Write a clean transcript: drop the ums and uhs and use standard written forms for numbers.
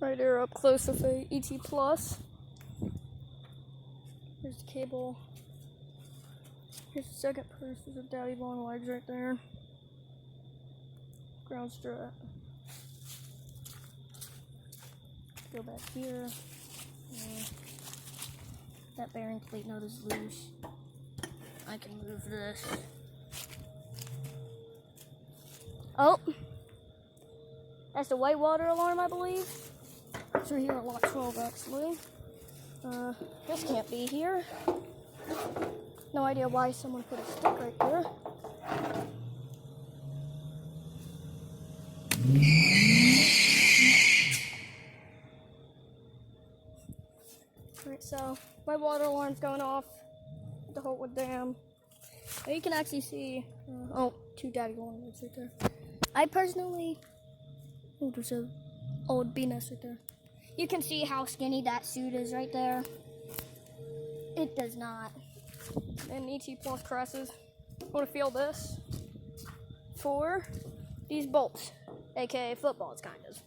Right there up close with a ET Plus. Here's the cable. Here's the second purse. There's a daddy long legs right there. Ground strut. Go back here. That bearing plate nut is loose. I can move this. Oh! That's the whitewater alarm, I believe. It's right here at lot 12, actually. This can't be here. No idea why someone put a stick right there. Alright, so whitewater alarm's going off at the Holtwood Dam. Now you can actually see, two daddy long legs right there. I personally, there's a old bee nest right there. You can see how skinny that suit is right there. It does not. And ET Plus crosses. I want to feel this for these bolts, aka footballs, kind of.